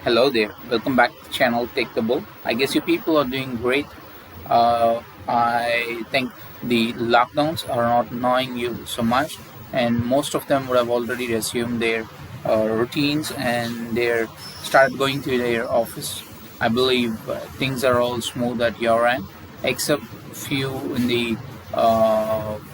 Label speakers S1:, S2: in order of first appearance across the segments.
S1: Hello there, welcome back to the channel Take the Bull. I guess you people are doing great. I think the lockdowns are not annoying you so much, and most of them would have already resumed their routines and they started going to their office. I believe things are all smooth at your end, except few in the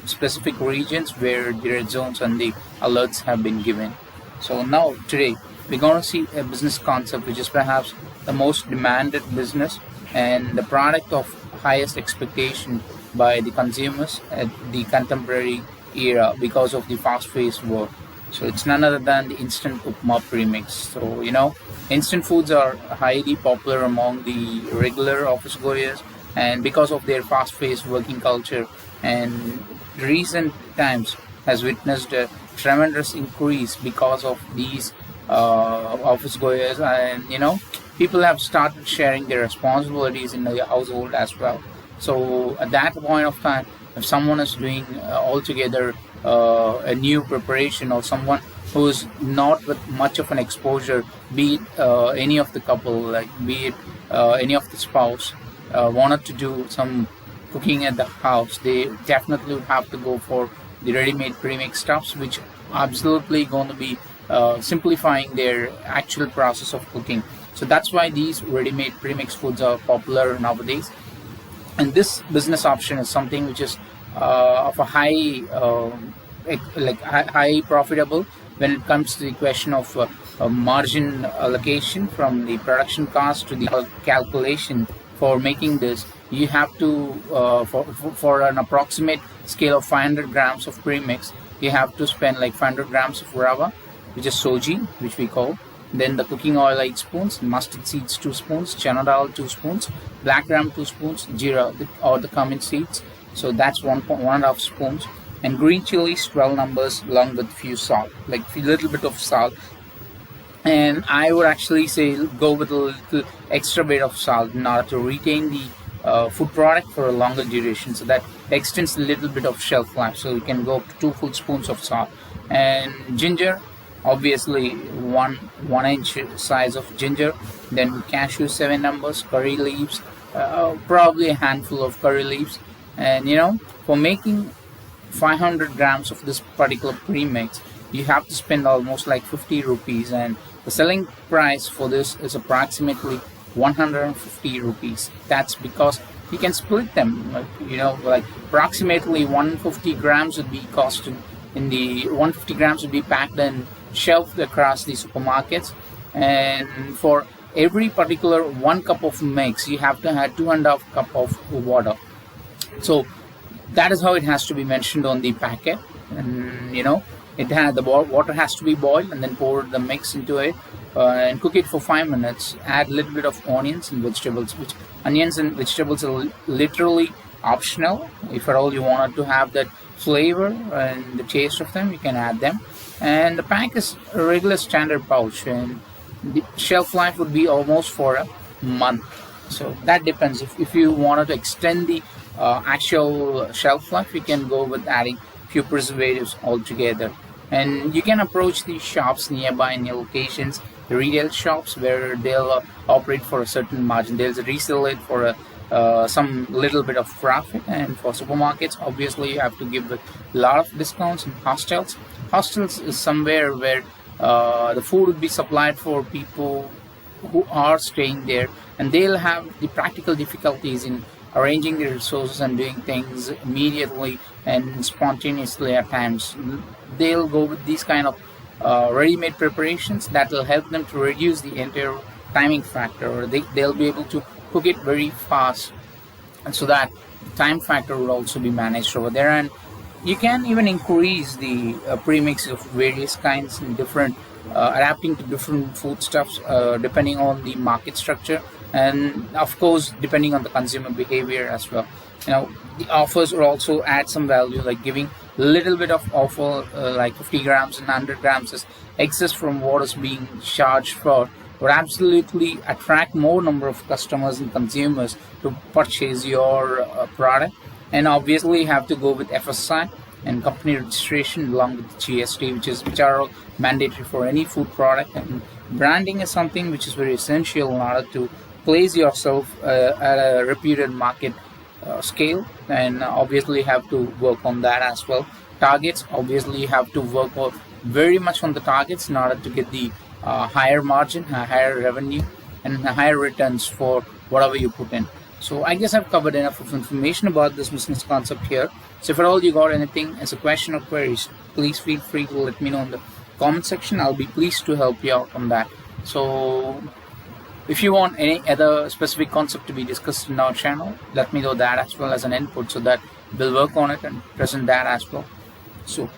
S1: specific regions where the red zones and the alerts have been given. So now today we're going to see a business concept which is perhaps the most demanded business and the product of highest expectation by the consumers at the contemporary era because of the fast-paced world. So it's none other than the instant upma premix. So instant foods are highly popular among the regular office goers, and because of their fast-paced working culture, and recent times has witnessed a tremendous increase because of these office goers, and people have started sharing their responsibilities in the household as well. So at that point of time, if someone is doing altogether a new preparation, or someone who's not with much of an exposure, be it any of the couple, like be it any of the spouse, wanted to do some cooking at the house, they definitely would have to go for the ready-made premix stuffs, which absolutely going to be simplifying their actual process of cooking. So that's why these ready-made premix foods are popular nowadays. And this business option is something which is of a high profitable when it comes to the question of margin allocation from the production cost to the calculation. For making this, you have to for an approximate scale of 500 grams of premix, you have to spend like 500 grams of rava, which is soji, which we call. Then the cooking oil 8 spoons, mustard seeds 2 spoons, chana dal 2 spoons, black gram 2 spoons, jeera or the cumin seeds. So that's 1.5 spoons, and green chilies 12 numbers, along with few salt, like a little bit of salt. And I would actually say go with a little extra bit of salt in order to retain the food product for a longer duration, so that extends a little bit of shelf life. So you can go up to 2 full spoons of salt. And ginger, obviously 1 inch size of ginger. Then cashew 7 numbers, curry leaves, probably a handful of curry leaves. And for making 500 grams of this particular premix, you have to spend almost like 50 rupees, and the selling price for this is approximately 150 rupees. That's because you can split them, like approximately 150 grams would be costed in the 150 grams would be packed and shelved across the supermarkets. And for every particular 1 cup of mix, you have to add 2.5 cup of water. So that is how it has to be mentioned on the packet. And the water has to be boiled, and then pour the mix into it and cook it for 5 minutes. Add a little bit of onions and vegetables, which onions and vegetables are literally optional. If at all you wanted to have that flavor and the taste of them, you can add them. And the pack is a regular standard pouch, and the shelf life would be almost for a month. So that depends. If you wanted to extend the actual shelf life, you can go with adding few preservatives altogether. And you can approach the shops nearby in your locations, the retail shops, where they'll operate for a certain margin. They'll resell it for some little bit of profit. And for supermarkets, obviously you have to give a lot of discounts. And hostels is somewhere where the food would be supplied for people who are staying there, and they'll have the practical difficulties in arranging the resources and doing things immediately and spontaneously at times. They'll go with these kind of ready-made preparations that will help them to reduce the entire timing factor, or they'll be able to cook it very fast, and so that the time factor will also be managed over there. And you can even increase the premix of various kinds and different adapting to different foodstuffs depending on the market structure, and of course depending on the consumer behavior as well. The offers will also add some value, like giving a little bit of offer, like 50 grams and 100 grams as excess from what is being charged for, would absolutely attract more number of customers and consumers to purchase your product. And obviously you have to go with FSI and company registration along with GST, which are all mandatory for any food product. And branding is something which is very essential in order to place yourself at a reputed market scale, and obviously you have to work on that as well. Targets, obviously you have to work very much on the targets in order to get the higher margin, higher revenue, and higher returns for whatever you put in. So I guess I've covered enough of information about this business concept here. So if at all you got anything as a question or queries, please feel free to let me know in the comment section. I'll be pleased to help you out on that. So if you want any other specific concept to be discussed in our channel, let me know that as well as an input, so that we'll work on it and present that as well. So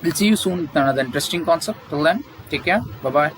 S1: we'll see you soon with another interesting concept. Till then, take care. Bye-bye.